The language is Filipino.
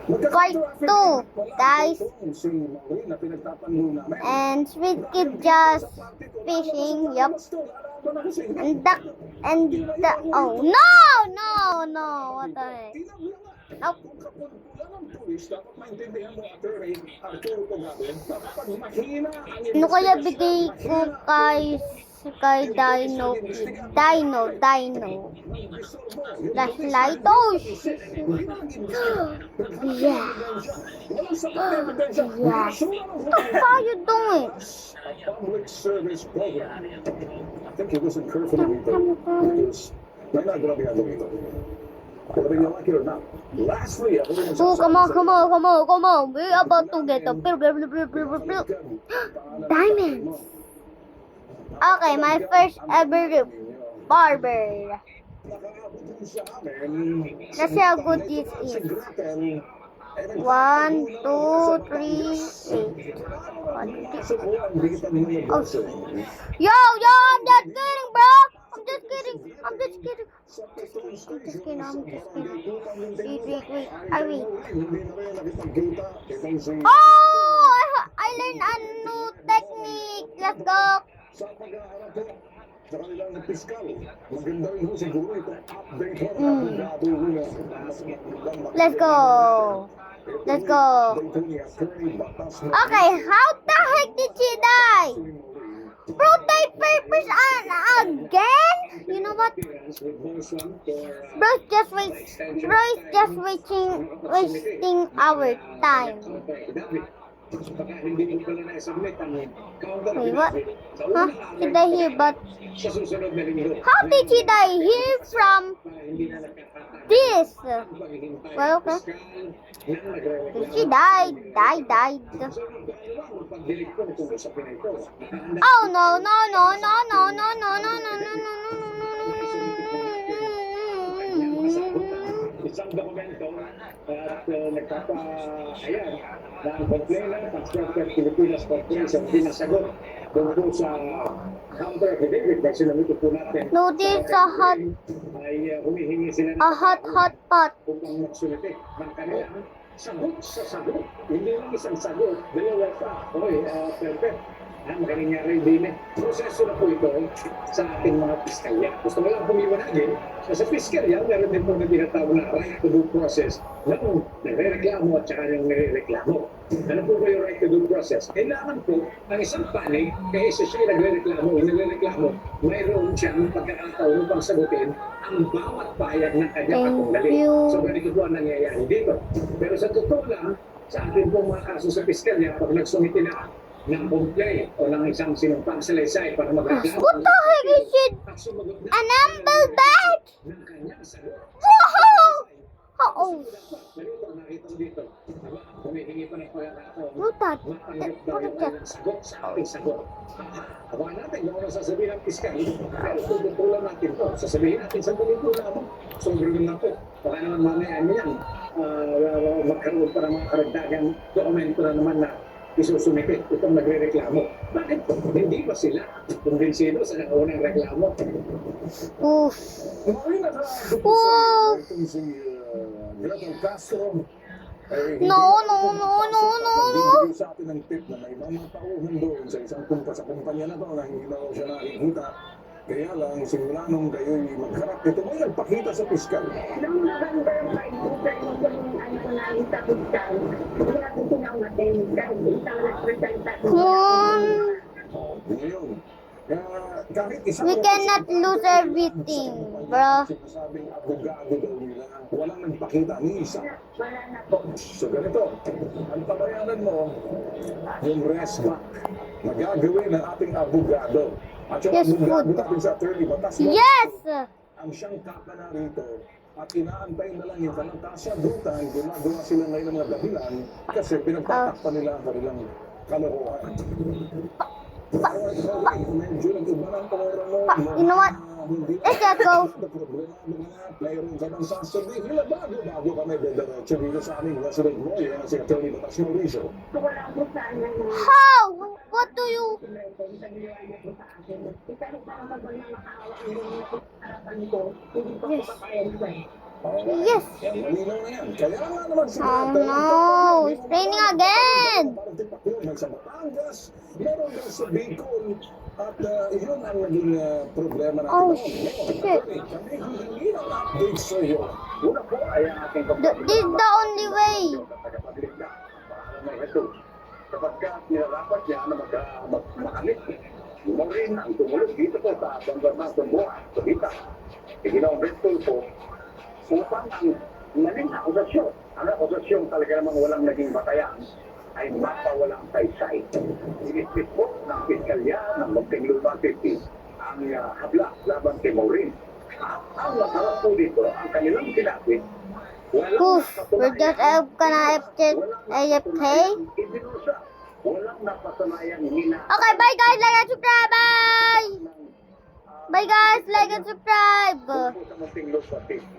Part 2, guys. And Squid Kid just fishing, yup. And duck, oh, no, what the heck? Nope. Ano kaya bigay ko kay Dino? Flashlight, oh shit. Yeah. Yes. What the fuck are you doing? Public service program. I think you listen carefully because may nagrabe ako dito. Whether you like it or not. Lastly, oh, come on. We're about to get a diamonds. Okay, my first ever barber. Let's see how good this is. 1, 2, 3, 8. Oh, yo, I'm just kidding, bro. I'm just kidding. Wait. Oh, I learned a new technique. Let's go. Let's go. Okay, how the heck did she die? Multi-purpose again? You know what? Bro is just wasting our time. Wait, what? Huh? She died here, but how did she die here from this? Well, okay. She died. Oh no. Isang dokumento at nagpapahayag na ang complainant ng Software Pilipinas Corporation dinasagot doon po sa counter affidavit dahil sinamito po natin. No, this is a humihingi sila hot pot. Upang magsulite ng kanilang sagot sa sagot. Hindi lang isang sagot, dalawa pa. Okay, perfect. Ang nangyari din proseso na po ito sa ating mga piskalya. Gusto mo lang pumiwanagin na sa piskalya, meron din po na tinatawag na right to due process ng nagre-reklamo at saka yung nire-reklamo. Ano po ba yung right to due process? Kailangan po ang isang panig, kaya isa siya nagre-reklamo, mayroon siyang pagkakataon upang sagutin ang bawat pahayag ng kanyang katunggali. So ganito po ang nangyayari dito. Pero sa totoo lang, sa ating pong mga kaso sa piskalya, pag nagsumiti na ng complaint o ng isang sinumpang salaysay para magreklamo. What the heck is it? An amber bag? Wow! Oh. What that? Abangan natin kung ano sasabihin ng piskal. Pero tututulan natin po. Sasabihin natin sa dito lamang. Sobrang lang po. Baka naman mamaya niyan magkaroon pa ng mga karagdagang dokumento na naman na isusumite itong nagre-reklamo. Bakit po? Hindi ba sila kumbinsido sa unang reklamo? Oof. No. Sa atin ng tip na may mga tauhan doon sa isang kumpanya na to na hindi na siya nakikita. Kaya lang, simula nung kayo'y magharap, ito mo nagpakita sa piskal. Noong November 5, yung ano ko namin sa piskal, hindi natin sinamatin dahil isang representative. Ngayon, kahit isang We cannot lose everything, bro. sinasabing abogado daw nila, walang nagpakita ni isa. Wala na po. So ganito, ang pabayanan mo, yung resback na gagawin ng ating abogado. At yung Yes, abogado food. natin sa attorney, batas mo, Yes! ang siyang kapa na rito at inaantay na lang yung kalantasagutan, gumagawa sila ngayon ng mga dahilan kasi pinagtatakpan nila ang kanilang kalokohan. Medyo nag-iba ng oras mo. You know what? Let's just go. Mayroon ka bang sasabihin na bago kami diretso dito sa aming resident lawyer na si Atty. Batas Mauricio. Wala po sana na How? What do you... kahit na magawin na makaawa ang harapan ko, hindi pa ko papayag ko. Yes. Yan, malinaw na yan. Kaya nga naman si Oh no, it's raining again. sa Batangas, meron din sa Bicol, at yun ang naging problema natin. Oh, noon. shit. Kami hindi na update sa iyo. Una po ay ang aking This is the only way. tagapagligtas para may Jesus. Sapagkat nilalapat niya na makamit. Marin ang tumulog dito po sa bandar ng Tumbuhan, sa Bita. Iginawang Bristol po upang ang naging akusasyon. Ang akusasyon talaga namang walang naging batayan ay mapawalang saysay. Inisip po ng Piskalya ng Muntinlupa City ang habla laban kay Maureen. At ang masarap po dito, ang kanilang sinapit, Poof, we're just AFK. ibinusa, walang napasanayang hina. Okay, bye guys, like and subscribe. Bye. Bye guys, like and subscribe. Sa Muntinlupa City.